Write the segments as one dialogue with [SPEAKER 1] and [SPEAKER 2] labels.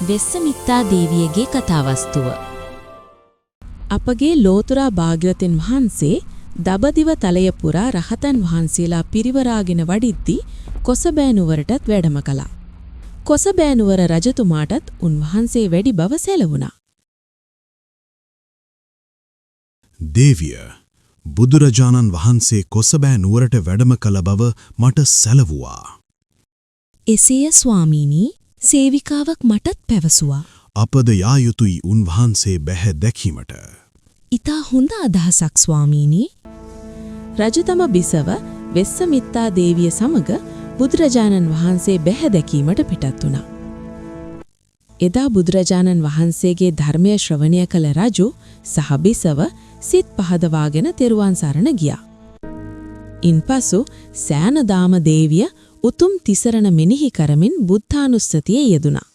[SPEAKER 1] වෙස්සමිත්තා දේවියගේ කතාවස්තුව.
[SPEAKER 2] අපගේ ලෝතුරා භාග්‍යවතුන් වහන්සේ දඹදිව තලය පුරා රහතන් වහන්සේලා පිරිවරාගෙන වඩිද්දී කොසබෑනුවරටත් වැඩම කළා. කොසබෑනුවර රජතුමාටත් උන්වහන්සේ වැඩි බව සැලවුණා.
[SPEAKER 3] දේවිය බුදුරජාණන් වහන්සේ කොසබෑනුවරට වැඩම කළ බව මට සැලවුවා.
[SPEAKER 1] එසේය ස්වාමීනි, සේවිකාවක් මටත් පැවසුවා.
[SPEAKER 3] අපද යා යුතුයි උන්වහන්සේ බැහැ දැකීමට.
[SPEAKER 1] ඊතා හොඳ අදහසක් ස්වාමීනි.
[SPEAKER 2] රජතම බිසව වෙස්සමිත්තා දේවිය සමග බුදුරජාණන් වහන්සේ බැහැ දැකීමට පිටත් වුණා. එදා බුදුරජාණන් වහන්සේගේ ධර්මය ශ්‍රවණය කළ රජු සහ බිසව සිත් පහදවාගෙන තෙරුවන් සරණ ගියා. ඉන්පසු සෑනදාම දේවිය උතුම් තිසරණ මෙනෙහි කරමින් බුද්ධානුස්සතියේ යෙදුණා.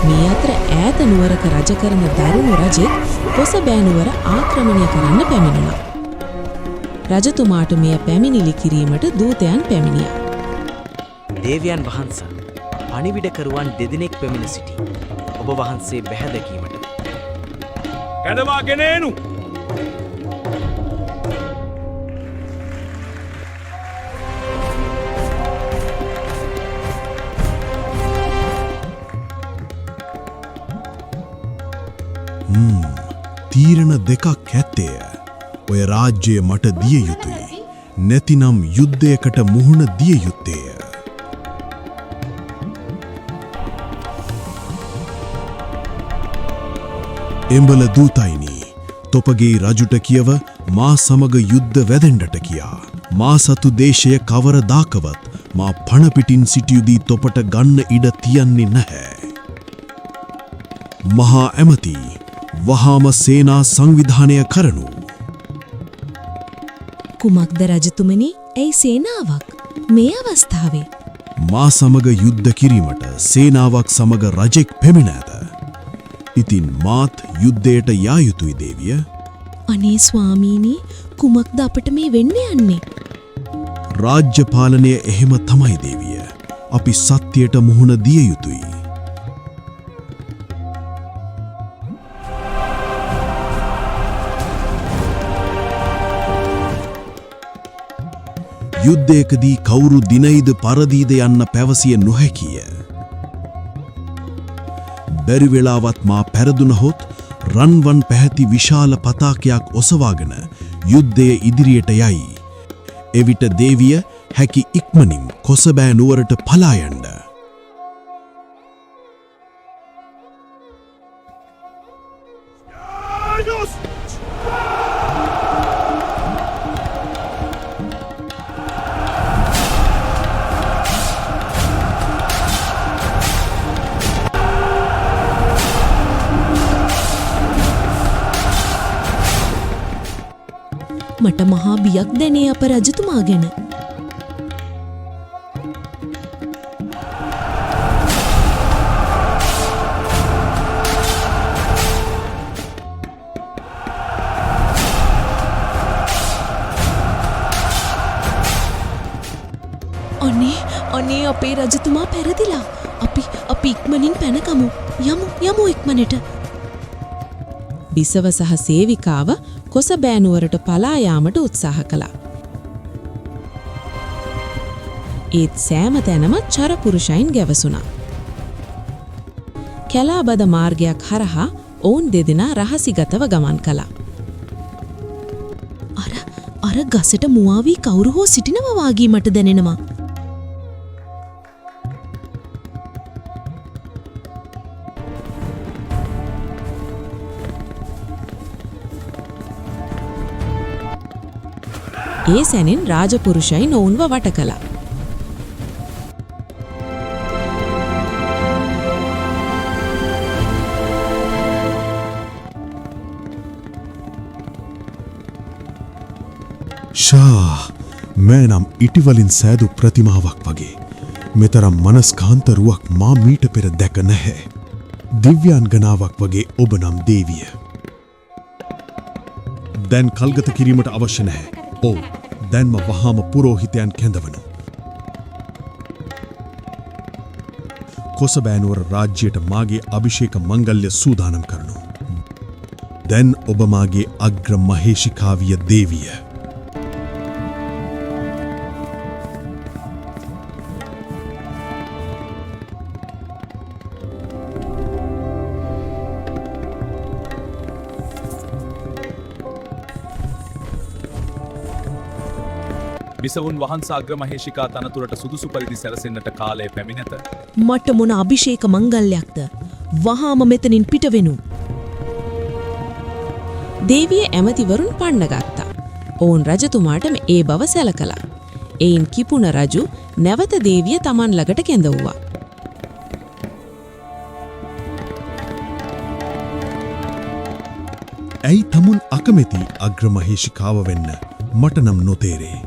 [SPEAKER 2] මේ අතර ඈත නුවරක රජ කරන දරුණු රජෙක් කොසබෑනුවර ආක්‍රමණය කරන්න පැමිණුණා. රජතුමාට මෙය පැමිණිලි කිරීමට දූතයන් පැමිණියා.
[SPEAKER 4] දේවයන් වහන්සේ පණිවිඩකරුවන් දෙදෙනෙක් පැමිණ සිටි. ඔබ වහන්සේ බැහැ දැකීමට.
[SPEAKER 5] කැඳවාගෙන එනු.
[SPEAKER 3] තීරණ දෙකක් ඇත්තේය. ඔය රාජ්‍යය මට දිය යුතුයි. නැතිනම් යුද්ධයකට මුහුණ දිය යුත්තේය. එඹල දූතයිනි, තොපගේ රජුට කියව මා සමග යුද්ධ වැදෙන්නට කියා. මා සතු දේශය කවරදාකවත් මා පණ පිටින් සිටියුදී තොපට ගන්න ඉඩ තියන්නේ නැහැ. මහා ඇමති වහාම සේනා සංවිධානය කරනු.
[SPEAKER 1] කුමක්ද රජතුමනි? ඇයි සේනාවක් මේ අවස්ථාවේ?
[SPEAKER 3] මා සමග යුද්ධ කිරීමට සේනාවක් සමග රජෙක් පැමිණ ඇත. ඉතින් මාත් යුද්ධයට යා යුතුයි දේවිය.
[SPEAKER 1] අනේ ස්වාමීනි, කුමක්ද අපට මේ වෙන්න යන්නේ?
[SPEAKER 3] රාජ්‍ය පාලනය එහෙම තමයි දේවිය. අපි සත්‍යයට මුහුණ දිය යුතුයි. යුද්ධයකදී කවුරු දිනයිද පරදීද යන්න පැවසිය නොහැකිය. බැරි වෙලාවත් මා පැරදුනහොත් රන්වන් පැහැති විශාල පතාකයක් ඔසවාගෙන යුද්ධය ඉදිරියට යයි. එවිට දේවිය හැකි ඉක්මනින් කොසබෑ නුවරට පලා යන්න.
[SPEAKER 1] මට මහා බියක් දැනේ අප රජතුමා ගැන. අනේ අපේ රජතුමා පැරදිලා. අපි ඉක්මනින් පැනකමු. යමු ඉක්මනට.
[SPEAKER 2] බිසව සහ සේවිකාව කොසබෑනුවරට පලා යාමට උත්සාහ කළා. ඒත් සෑම තැනම චරපුරුෂයින් ගැවසුණා. කැලාබද මාර්ගයක් හරහා ඔවුන් දෙදෙනා රහසිගතව ගමන් කළා.
[SPEAKER 1] අර ගසට මුවාවී කවුරු හෝ සිටිනවා වාගේ මට දැනෙනවා.
[SPEAKER 2] ඒ සැනින් රාජපුරුෂයින් ඔවුන්ව වට කළා.
[SPEAKER 3] මෑ නම් ඉටිවලින් සෑදු ප්‍රතිමාවක් වගේ. මෙතරම් මනස්කාන්තරුවක් මා මීට පෙර දැක නැහැ. දිව්‍යාංගනාවක් වගේ ඔබ නම් දේවිය. දැන් කල්ගත කිරීමට අවශ්‍ය නැහැ. ඔව්, දැන්ම වහාම පුරෝහිතයන් කැඳවනු. කොසබෑනුවර රාජ්‍යයට මාගේ අභිෂේක මංගල්‍ය සූදානම් කරනු. දැන් ඔබ මාගේ අග්‍ර මහේෂිකාවිය දේවිය.
[SPEAKER 5] බිසවුන් වහන්ස අග්‍රමහේෂිකා තනතුරට සුදුසු පරිදි සැලසෙන්නට කාලය පැමිණෙත.
[SPEAKER 1] මට මොන අභිෂේක මංගල්‍යයක්ද? වහාම මෙතනින් පිටවෙනු.
[SPEAKER 2] දේවිය ඇමතිවරුන් පන්නගත්තා. ඔවුන් රජතුමාට ඒ බව සැලකලා. එයින් කිපුණ රජු නැවත දේවිය තමන් ළඟට කැඳවුවා.
[SPEAKER 3] ඇයි තමුන් අකමැති අග්‍රමහේෂිකාව වෙන්න මට නම් නොතේරේ.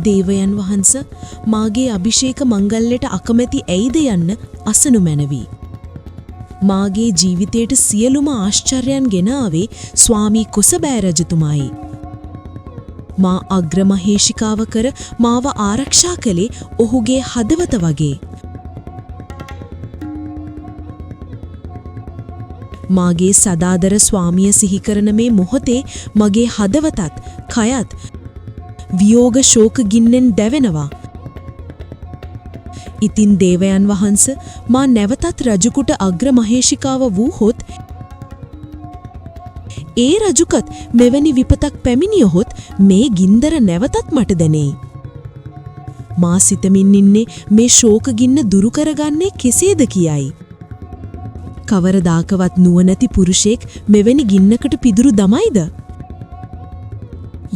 [SPEAKER 1] දේවයන් වහන්ස, මාගේ අභිෂේක මංගල්‍යයට අකමැති ඇයිද යන්න අසනු මැනවී. මාගේ ජීවිතයට සියලුම ආශ්චර්යයන් ගෙන ආවේ ස්වාමී කොසබෑ රජතුමායි. මා අග්‍රමහේෂිකාව කර මාව ආරක්ෂා කළේ ඔහුගේ හදවත වගේ. මාගේ සදාදර ස්වාමිය සිහි කරන මේ මොහොතේ මගේ හදවතත් කයත් වියෝග ශෝක ගින්නෙන් දැවෙනවා. ඉතින් දේවයන් වහන්ස, මා නැවතත් රජුකුට අග්‍රමහේෂිකාව වූහොත්, ඒ රජුකත් මෙවැනි විපතක් පැමිණියහොත් මේ ගින්දර නැවතත් මට දැනෙයි. මා සිතමින් ඉන්නේ මේ ශෝක ගින්න දුරු කරගන්නේ කෙසේද කියයි. කවරදාකවත් නුවණැති පුරුෂයෙක් මෙවැනි ගින්නකට පිදුරු දමයිද?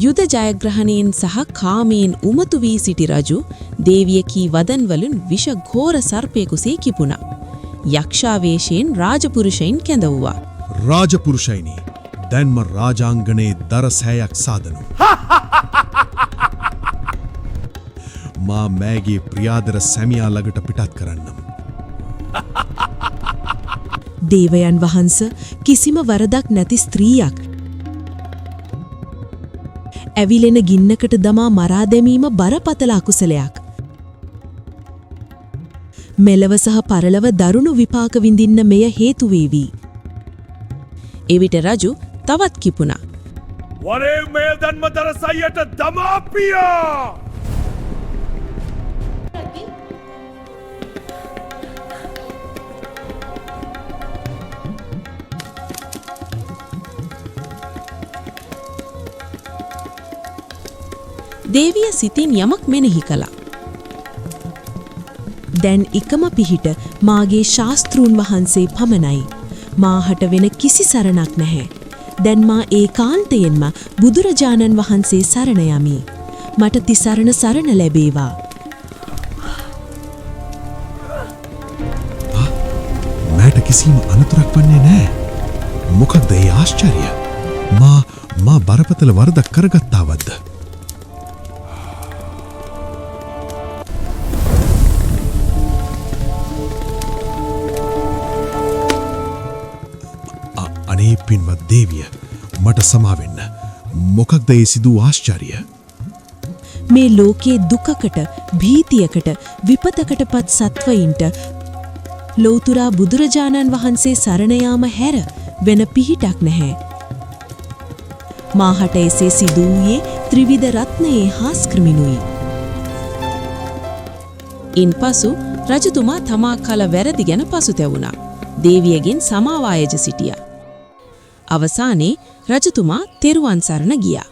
[SPEAKER 2] යුද ජයග්‍රහණයෙන් සහ කාමයෙන් උමතු වී සිටි රජු දේවිය කී වදන්වලින් විෂ ඝෝර සර්පයෙකුසේ කිපුණා. යක්ෂාවේශයෙන් රාජපුරුෂයින් කැඳවුවා.
[SPEAKER 3] රාජපුරුෂයිනි, දැන්ම රාජාංගණයේ දරසෑයක් සාදනු. මා මෑගේ ප්‍රියාදර සැමියා ළඟට පිටත් කරන්නම්.
[SPEAKER 1] දේවයන් වහන්ස, කිසිම වරදක් නැති ස්ත්‍රියක් ඇවිලෙන ගින්නකට දමා මරා දැමීම බරපතල අකුසලයක්. මෙලව සහ පරලව දරුණු විපාක විඳින්න මෙය හේතු වේවි.
[SPEAKER 2] එවිට රජු තවත් කිපුණා.
[SPEAKER 5] වරේ මේ දන්මදර සයියට දමාපියා!
[SPEAKER 2] දේවිය සිතින් යමක් මෙනෙහි කළා.
[SPEAKER 1] දැන් එකම පිහිට මාගේ ශාස්තෘන් වහන්සේ පමණයි. මාහට වෙන කිසි සරණක් නැහැ. දැන් මා ඒකාන්තයෙන්ම බුදුරජාණන් වහන්සේ සරණ යමි. මට තිසරණ සරණ ලැබේවා.
[SPEAKER 3] මෑට කිසිම අනතුරක් වන්නේ නෑ. මොකක්ද ඒ ආශ්චර්ය? මා බරපතල වරදක් කරගත්තාවද්ද? අනේ පින්වත් දේවිය, මට සමාවෙන්න. මොකක්ද ඒ සිදු ආශ්චර්ය?
[SPEAKER 1] මේ ලෝකයේ දුකකට, භීතියකට, විපතකට පත් සත්වයින්ට ලෞතුරා බුදුරජාණන් වහන්සේ සරණ යාම හැර වෙන පිහිටක් නැහැ. මාහට එසේ සිදු වූයේ ත්‍රිවිධ රත්නයේ හාස්ක්‍රමිනුයි.
[SPEAKER 2] ඉන්පසු රජතුමා තමා කල වැරදි ගැන පසුතැවුණා. දේවියගෙන් සමාවායජ සිටියා. අවසානයේ රජතුමා තෙරුවන් සරණ ගියා.